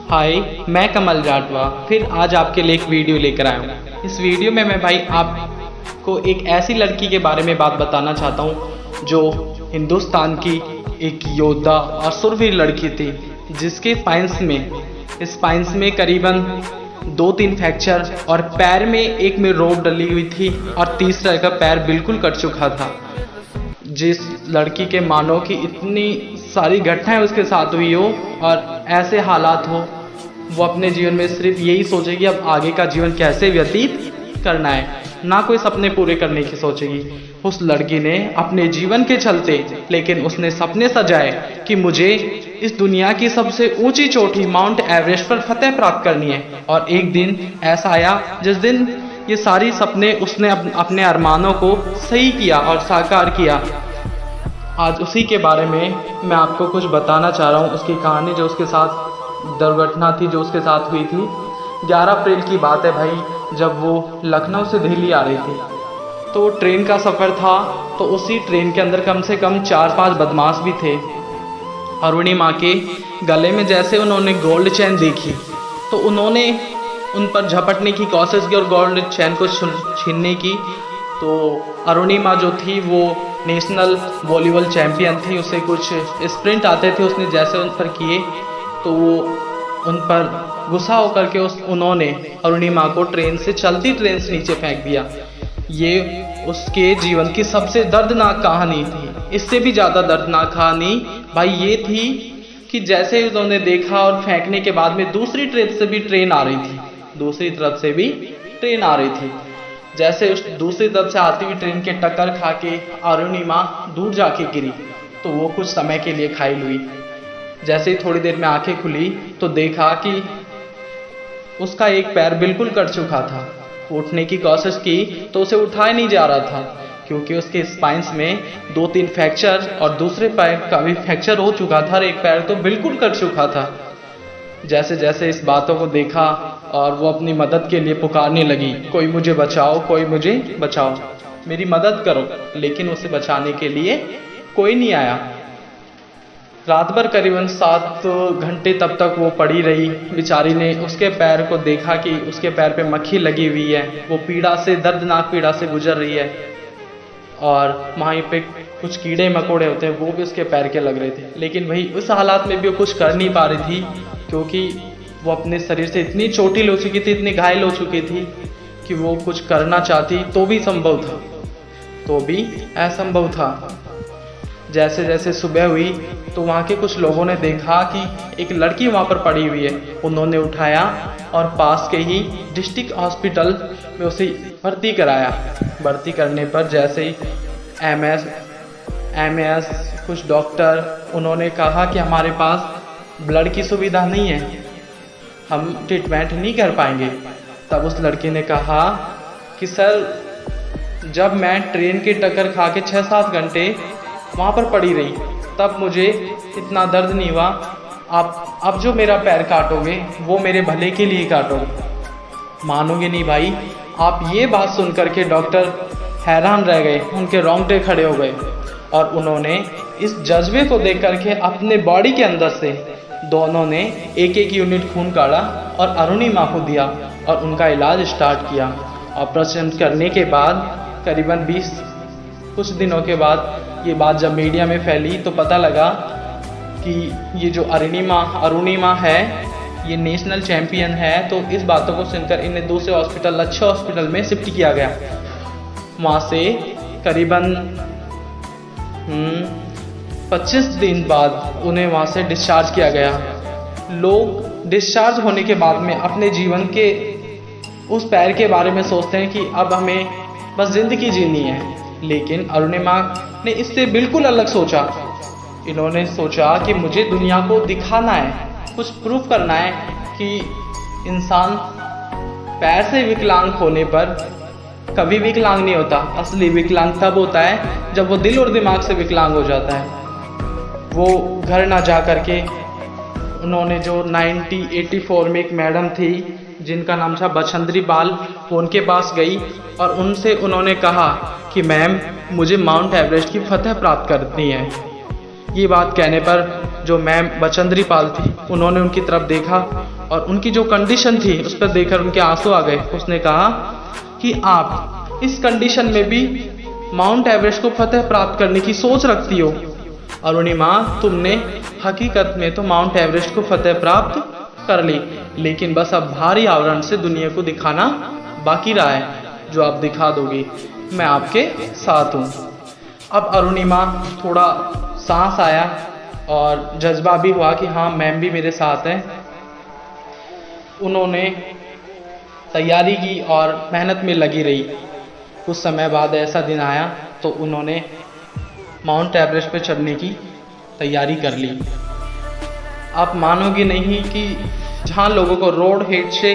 हाय, मैं कमल जाटवा फिर आज आपके लिए एक वीडियो लेकर आया हूँ। इस वीडियो में मैं भाई आपको एक ऐसी लड़की के बारे में बात बताना चाहता हूँ जो हिंदुस्तान की एक योद्धा और सुरवीर लड़की थी, जिसके स्पाइंस में करीबन 2-3 फ्रैक्चर और पैर में एक में रोड डली हुई थी और तीसरा का पैर बिल्कुल कट चुका था। जिस लड़की के मानो कि इतनी सारी घटनाएं उसके साथ हुई हो और ऐसे हालात हो, वो अपने जीवन में सिर्फ यही सोचेगी अब आगे का जीवन कैसे व्यतीत करना है, ना कोई सपने पूरे करने की सोचेगी। उस लड़की ने अपने जीवन के चलते लेकिन उसने सपने सजाए कि मुझे इस दुनिया की सबसे ऊंची चोटी माउंट एवरेस्ट पर फतेह प्राप्त करनी है। और एक दिन ऐसा आया जिस दिन ये सारी सपने उसने अपने अरमानों को सही किया और साकार किया। आज उसी के बारे में मैं आपको कुछ बताना चाह रहा हूँ। उसकी कहानी जो उसके साथ दुर्घटना थी जो उसके साथ हुई थी। 11 अप्रैल की बात है भाई, जब वो लखनऊ से दिल्ली आ रही थी तो ट्रेन का सफ़र था। तो उसी ट्रेन के अंदर कम से कम 4-5 बदमाश भी थे। अरुणिमा के गले में जैसे उन्होंने गोल्ड चैन देखी तो उन्होंने उन पर झपटने की कोशिश की और गोल्ड चैन को छीनने की। तो अरुणिमा जो थी वो नेशनल वॉलीबॉल चैंपियन थी, उसे कुछ स्प्रिंट आते थे। उसने जैसे उन पर किए तो वो उन पर गुस्सा होकर के उन्होंने अरुणिमा को चलती ट्रेन से नीचे फेंक दिया। ये उसके जीवन की सबसे दर्दनाक कहानी थी। इससे भी ज़्यादा दर्दनाक कहानी भाई ये थी कि जैसे ही उन्होंने देखा और फेंकने के बाद में दूसरी तरफ से भी ट्रेन आ रही थी। जैसे उस दूसरी तरफ से आती हुई ट्रेन के टक्कर खा के अरुणिमा दूर जाके गिरी तो वो कुछ समय के लिए घायल हुई। जैसे ही थोड़ी देर में आंखें खुली तो देखा कि उसका एक पैर बिल्कुल कट चुका था। उठने की कोशिश की तो उसे उठाया नहीं जा रहा था क्योंकि उसके स्पाइंस में 2-3 फ्रैक्चर और दूसरे पैर का भी फ्रैक्चर हो चुका था और एक पैर तो बिल्कुल कट चुका था। जैसे जैसे इस बातों को देखा और वो अपनी मदद के लिए पुकारने लगी, कोई मुझे बचाओ, मेरी मदद करो। लेकिन उसे बचाने के लिए कोई नहीं आया। रात भर करीबन 7 घंटे तब तक वो पड़ी रही। बेचारी ने उसके पैर को देखा कि उसके पैर पे मक्खी लगी हुई है, वो दर्दनाक पीड़ा से गुजर रही है और वहीं पे कुछ कीड़े मकोड़े होते हैं वो भी उसके पैर के लग रहे थे। लेकिन वही उस हालात में भी वो कुछ कर नहीं पा रही थी क्योंकि वो अपने शरीर से इतनी चोटिल हो चुकी थी, इतनी घायल हो चुकी थी कि वो कुछ करना चाहती तो भी असंभव था। जैसे जैसे सुबह हुई तो वहाँ के कुछ लोगों ने देखा कि एक लड़की वहाँ पर पड़ी हुई है। उन्होंने उठाया और पास के ही डिस्ट्रिक्ट हॉस्पिटल में उसे भर्ती कराया। भर्ती करने पर जैसे ही एमएस कुछ डॉक्टर उन्होंने कहा कि हमारे पास ब्लड की सुविधा नहीं है, हम ट्रीटमेंट नहीं कर पाएंगे। तब उस लड़की ने कहा कि सर, जब मैं ट्रेन की टक्कर खा के 6-7 घंटे वहाँ पर पड़ी रही तब मुझे इतना दर्द नहीं हुआ। आप अब जो मेरा पैर काटोगे वो मेरे भले के लिए काटोगे। मानोगे नहीं भाई, आप ये बात सुन करके डॉक्टर हैरान रह गए, उनके रोंगटे खड़े हो गए और उन्होंने इस जज्बे को देख करके अपने बॉडी के अंदर से दोनों ने 1-1 यूनिट खून काढ़ा और अरुणिमा को दिया और उनका इलाज स्टार्ट किया। ऑपरेशन करने के बाद करीबन कुछ दिनों के बाद ये बात जब मीडिया में फैली तो पता लगा कि ये जो अरुणिमा है ये नेशनल चैंपियन है। तो इस बातों को सुनकर इन्हें दूसरे अच्छे हॉस्पिटल में शिफ्ट किया गया। वहाँ से करीबन 25 दिन बाद उन्हें वहाँ से डिस्चार्ज किया गया। लोग डिस्चार्ज होने के बाद में अपने जीवन के उस पैर के बारे में सोचते हैं कि अब हमें बस ज़िंदगी जीनी है, लेकिन अरुणिमा ने इससे बिल्कुल अलग सोचा। इन्होंने सोचा कि मुझे दुनिया को दिखाना है, कुछ प्रूफ करना है कि इंसान पैर से विकलांग होने पर कभी विकलांग नहीं होता। असली विकलांग तब होता है जब वो दिल और दिमाग से विकलांग हो जाता है। वो घर ना जा करके उन्होंने जो 1984 में एक मैडम थी जिनका नाम था बछंद्री पाल, वो उनके पास गई और उनसे उन्होंने कहा कि मैम, मुझे माउंट एवरेस्ट की फतह प्राप्त करनी है। ये बात कहने पर जो मैम बछंद्री पाल थी उन्होंने उनकी तरफ देखा और उनकी जो कंडीशन थी उस पर देखकर उनके आंसू आ गए। उसने कहा कि आप इस कंडीशन में भी माउंट एवरेस्ट को फतेह प्राप्त करने की सोच रखती हो। अरुणिमा, तुमने हकीकत में तो माउंट एवरेस्ट को फतेह प्राप्त कर ली, लेकिन बस अब भारी आवरण से दुनिया को दिखाना बाकी रहा है, जो आप दिखा दोगी। मैं आपके साथ हूँ। अब अरुणिमा थोड़ा सांस आया और जज्बा भी हुआ कि हाँ, मैम भी मेरे साथ हैं। उन्होंने तैयारी की और मेहनत में लगी रही। कुछ समय बाद ऐसा दिन आया तो उन्होंने माउंट एवरेस्ट पर चढ़ने की तैयारी कर ली। आप मानोगे नहीं कि जहाँ लोगों को रोड हेड से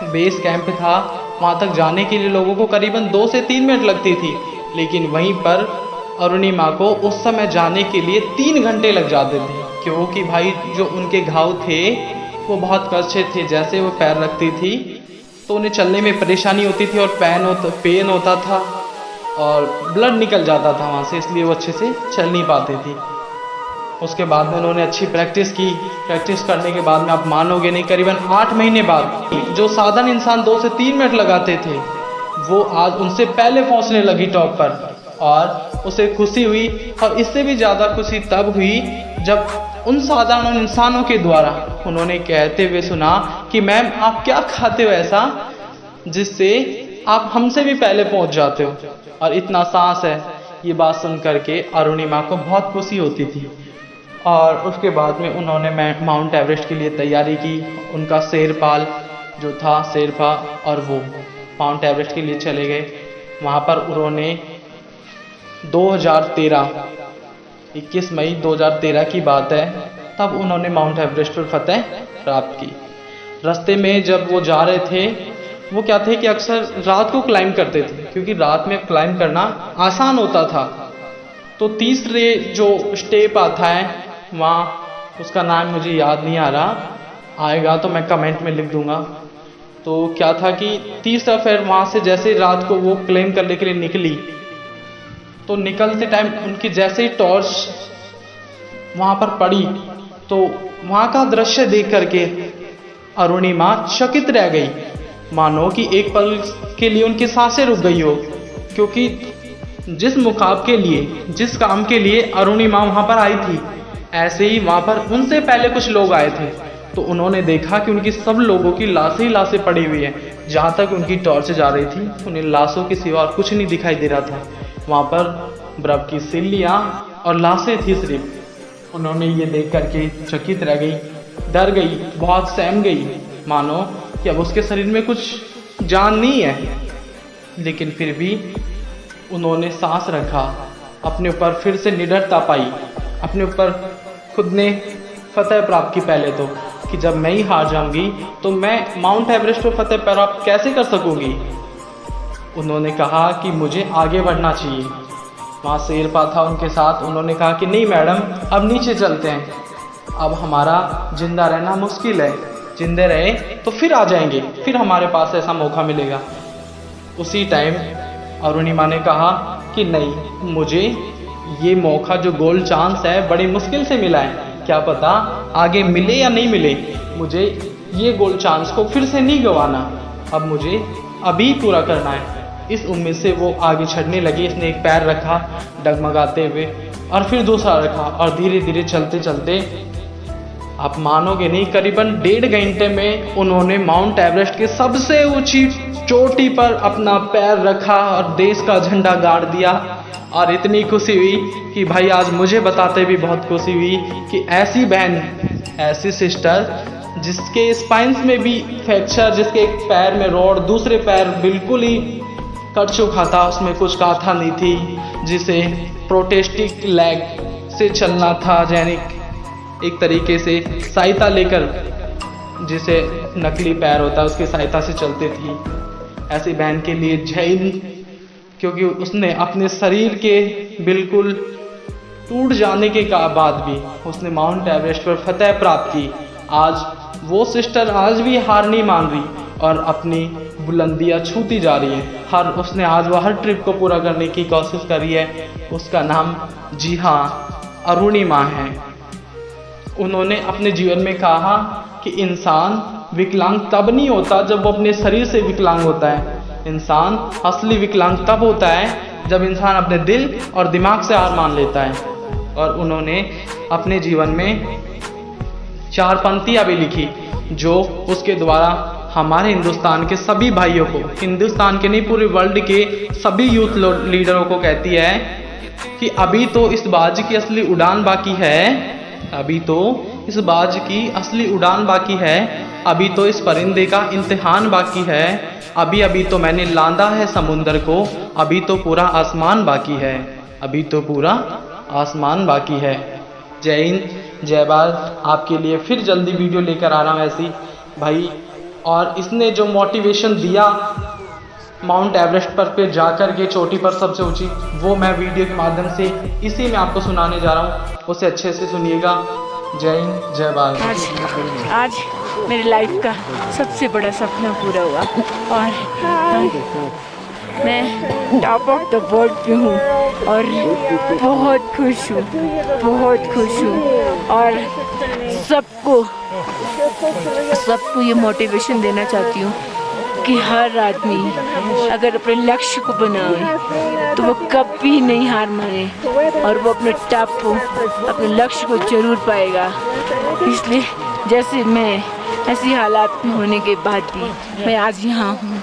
बेस कैंप था, वहाँ तक जाने के लिए लोगों को करीबन 2 से 3 मिनट लगती थी, लेकिन वहीं पर अरुणिमा को उस समय जाने के लिए 3 घंटे लग जाते थे, क्योंकि भाई जो उनके घाव थे वो बहुत कच्चे थे। जैसे वो पैर रखती थी तो उन्हें चलने में परेशानी होती थी और पेन होता था और ब्लड निकल जाता था वहाँ से, इसलिए वो अच्छे से चल नहीं पाती थी। उसके बाद में उन्होंने अच्छी प्रैक्टिस की। प्रैक्टिस करने के बाद में आप मानोगे नहीं, करीबन 8 महीने बाद जो साधारण इंसान 2 से 3 मिनट लगाते थे, वो आज उनसे पहले पहुंचने लगी टॉप पर। और उसे खुशी हुई, और इससे भी ज़्यादा खुशी तब हुई जब उन साधारण इंसानों के द्वारा उन्होंने कहते हुए सुना कि मैम, आप क्या खाते हो ऐसा जिससे आप हमसे भी पहले पहुंच जाते हो और इतना साहस है। ये बात सुन करके अरुणिमा को बहुत खुशी होती थी। और उसके बाद में उन्होंने माउंट एवरेस्ट के लिए तैयारी की। उनका शेरपाल जो था, शेरपा, और वो माउंट एवरेस्ट के लिए चले गए। वहाँ पर उन्होंने 21 मई 2013 की बात है, तब उन्होंने माउंट एवरेस्ट पर फतेह प्राप्त की। रास्ते में जब वो जा रहे थे, वो क्या थे कि अक्सर रात को क्लाइंब करते थे, क्योंकि रात में क्लाइंब करना आसान होता था। तो तीसरे जो स्टेप आता है वहाँ, उसका नाम मुझे याद नहीं आ रहा, आएगा तो मैं कमेंट में लिख दूंगा। तो क्या था कि तीसरा फिर वहाँ से जैसे रात को वो क्लेम करने के लिए निकली, तो निकलते टाइम उनकी जैसे ही टॉर्च वहाँ पर पड़ी, तो वहाँ का दृश्य देख करके अरुणिमा चकित रह गई, मानो कि एक पल के लिए उनकी सांसें रुक गई हो। क्योंकि जिस मुकाम के लिए, जिस काम के लिए अरुणिमा वहाँ पर आई थी, ऐसे ही वहाँ पर उनसे पहले कुछ लोग आए थे। तो उन्होंने देखा कि उनकी सब लोगों की लाशें ही लाशें पड़ी हुई हैं। जहाँ तक उनकी टॉर्च जा रही थी, उन्हें लाशों के सिवा और कुछ नहीं दिखाई दे रहा था। वहाँ पर बर्फ की सिल्लियाँ और लाशें थी सिर्फ। उन्होंने ये देख करके चकित रह गई, डर गई, बहुत सहम गई, मानो कि अब उसके शरीर में कुछ जान नहीं है। लेकिन फिर भी उन्होंने सांस रखा, अपने ऊपर फिर से निडरता पाई, अपने ऊपर खुद ने फतेह प्राप्त की। पहले तो कि जब मैं ही हार जाऊंगी तो मैं माउंट एवरेस्ट पर फतेह प्राप्त कैसे कर सकूंगी। उन्होंने कहा कि मुझे आगे बढ़ना चाहिए। वहाँ शेरपा था उनके साथ। उन्होंने कहा कि नहीं मैडम, अब नीचे चलते हैं, अब हमारा जिंदा रहना मुश्किल है, जिंदे रहे तो फिर आ जाएंगे, फिर हमारे पास ऐसा मौका मिलेगा। उसी टाइम अरुणिमा ने कहा कि नहीं, मुझे ये मौका जो गोल्ड चांस है बड़ी मुश्किल से मिला है, क्या पता आगे मिले या नहीं मिले, मुझे ये गोल्ड चांस को फिर से नहीं गंवाना, अब मुझे अभी पूरा करना है। इस उम्मीद से वो आगे चढ़ने लगी। इसने एक पैर रखा डगमगाते हुए और फिर दूसरा रखा, और धीरे धीरे चलते चलते आप मानोगे नहीं, करीबन 1.5 घंटे में उन्होंने माउंट एवरेस्ट के सबसे ऊंची चोटी पर अपना पैर रखा और देश का झंडा गाड़ दिया। और इतनी खुशी हुई कि भाई आज मुझे बताते भी बहुत खुशी हुई कि ऐसी बहन, ऐसी सिस्टर जिसके स्पाइंस में भी फ्रैक्चर, जिसके एक पैर में रोड, दूसरे पैर बिल्कुल ही कट चुका था, उसमें कुछ गाथा नहीं थी, जिसे प्रोटेस्टिक लेग से चलना था, यानी एक तरीके से सहायता लेकर, जिसे नकली पैर होता है उसकी सहायता से चलते थी। ऐसी बहन के लिए जय, क्योंकि उसने अपने शरीर के बिल्कुल टूट जाने के बाद भी उसने माउंट एवरेस्ट पर फतेह प्राप्त की। आज वो सिस्टर आज भी हार नहीं मान रही और अपनी बुलंदियां छूती जा रही है। उसने आज वो हर ट्रिप को पूरा करने की कोशिश करी है। उसका नाम, जी हाँ, अरुणिमा है। उन्होंने अपने जीवन में कहा कि इंसान विकलांग तब नहीं होता जब वो अपने शरीर से विकलांग होता है। इंसान असली विकलांग तब होता है जब इंसान अपने दिल और दिमाग से हार मान लेता है। और उन्होंने अपने जीवन में 4 पंक्तियाँ भी लिखी जो उसके द्वारा हमारे हिंदुस्तान के सभी भाइयों को, हिंदुस्तान के नहीं पूरे वर्ल्ड के सभी यूथ लीडरों को कहती है कि अभी तो इस बाज की असली उड़ान बाकी है, अभी तो इस बाज की असली उड़ान बाकी है, अभी तो इस परिंदे का इम्तिहान बाकी है, अभी अभी तो मैंने लांदा है समुंदर को, अभी तो पूरा आसमान बाकी है, अभी तो पूरा आसमान बाकी है। जय हिंद, जय भारत। आपके लिए फिर जल्दी वीडियो लेकर आ रहा हूँ ऐसी भाई। और इसने जो मोटिवेशन दिया माउंट एवरेस्ट पर जाकर के चोटी पर सबसे ऊंची, वो मैं वीडियो के माध्यम से इसी में आपको सुनाने जा रहा हूँ, उसे अच्छे से सुनिएगा। जय हिंद, जय भारत। आज मेरी लाइफ का सबसे बड़ा सपना पूरा हुआ और मैं टॉप ऑफ द वर्ल्ड पे हूँ और बहुत खुश हूँ, बहुत खुश हूँ। और सबको ये मोटिवेशन देना चाहती हूँ कि हर आदमी अगर अपने लक्ष्य को बनाए तो वो कभी नहीं हार माने और वो अपने टॉप को, अपने लक्ष्य को जरूर पाएगा। इसलिए जैसे मैं ऐसी हालात में होने के बाद भी मैं आज यहाँ हूँ।